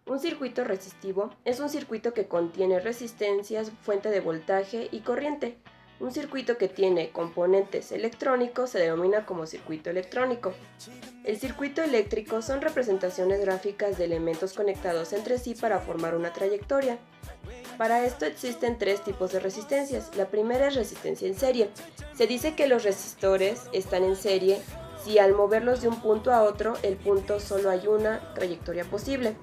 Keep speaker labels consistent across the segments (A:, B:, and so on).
A: Un circuito resistivo es un circuito que contiene resistencias, fuente de voltaje y corriente. Un circuito que tiene componentes electrónicos se denomina como circuito electrónico. El circuito eléctrico son representaciones gráficas de elementos conectados entre sí para formar una trayectoria. Para esto existen tres tipos de resistencias. La primera es resistencia en serie. Se dice que los resistores están en serie si al moverlos de un punto a otro, el punto solo hay una trayectoria posible.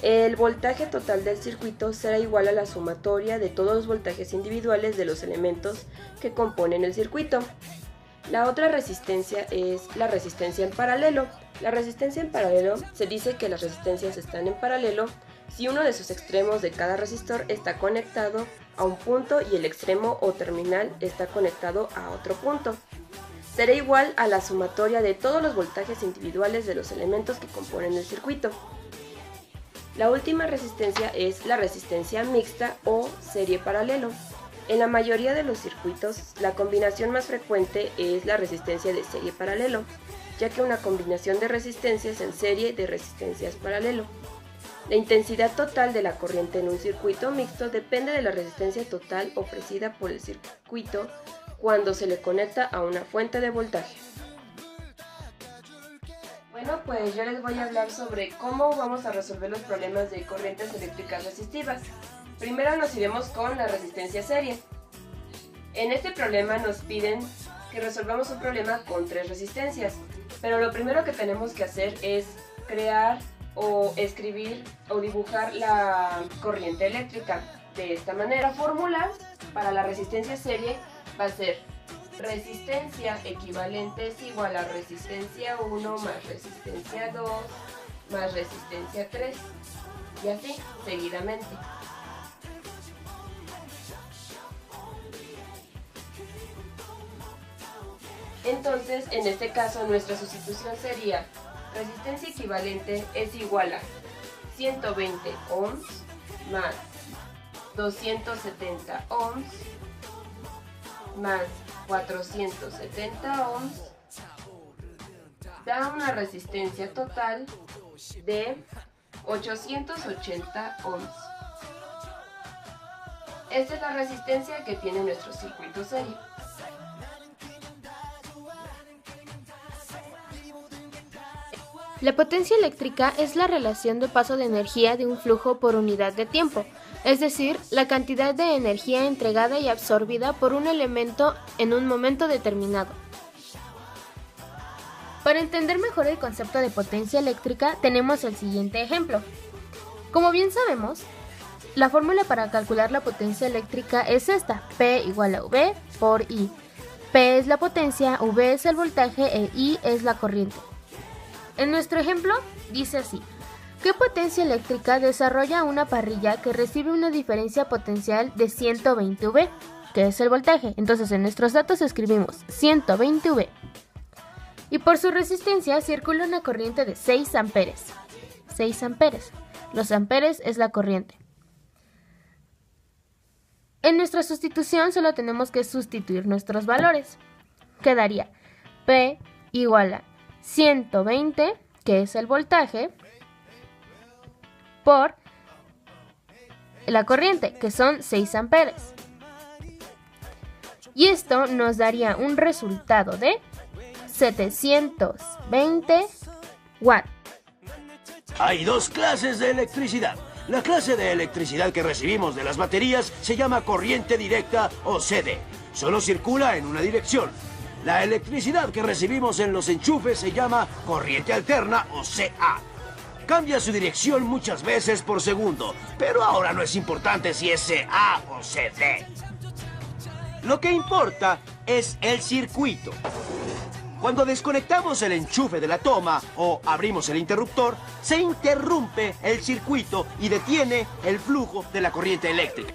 A: El voltaje total del circuito será igual a la sumatoria de todos los voltajes individuales de los elementos que componen el circuito. La otra resistencia es la resistencia en paralelo. La resistencia en paralelo se dice que las resistencias están en paralelo si uno de sus extremos de cada resistor está conectado a un punto y el extremo o terminal está conectado a otro punto. Será igual a la sumatoria de todos los voltajes individuales de los elementos que componen el circuito. La última resistencia es la resistencia mixta o serie paralelo. En la mayoría de los circuitos, la combinación más frecuente es la resistencia de serie paralelo, ya que una combinación de resistencias en serie de resistencias paralelo. La intensidad total de la corriente en un circuito mixto depende de la resistencia total ofrecida por el circuito cuando se le conecta a una fuente de voltaje. Bueno, pues yo les voy a hablar sobre cómo vamos a resolver los problemas de corrientes eléctricas resistivas. Primero nos iremos con la resistencia serie. En este problema nos piden que resolvamos un problema con tres resistencias, pero lo primero que tenemos que hacer es crear o escribir o dibujar la corriente eléctrica. De esta manera, la fórmula para la resistencia serie va a ser resistencia equivalente es igual a resistencia 1 más resistencia 2 más resistencia 3 y así seguidamente. Entonces, en este caso, nuestra sustitución sería resistencia equivalente es igual a 120 ohms más 270 ohms más 470 ohms da una resistencia total de 880 ohms. Esta es la resistencia que tiene nuestro circuito serie.
B: La potencia eléctrica es la relación de paso de energía de un flujo por unidad de tiempo, es decir, la cantidad de energía entregada y absorbida por un elemento en un momento determinado. Para entender mejor el concepto de potencia eléctrica, tenemos el siguiente ejemplo. Como bien sabemos, la fórmula para calcular la potencia eléctrica es esta: P igual a V por I. P es la potencia, V es el voltaje e I es la corriente. En nuestro ejemplo, dice así: ¿qué potencia eléctrica desarrolla una parrilla que recibe una diferencia potencial de 120 V? Que es el voltaje. Entonces en nuestros datos escribimos 120 V. Y por su resistencia circula una corriente de 6 amperes. 6 amperes. Los amperes es la corriente. En nuestra sustitución solo tenemos que sustituir nuestros valores. Quedaría P igual a 120, que es el voltaje, por la corriente, que son 6 amperes. Y esto nos daría un resultado de 720 watts.
C: Hay dos clases de electricidad. La clase de electricidad que recibimos de las baterías se llama corriente directa o CD. Solo circula en una dirección. La electricidad que recibimos en los enchufes se llama corriente alterna o CA. Cambia su dirección muchas veces por segundo, pero ahora no es importante si es CA o CD. Lo que importa es el circuito. Cuando desconectamos el enchufe de la toma o abrimos el interruptor, se interrumpe el circuito y detiene el flujo de la corriente eléctrica.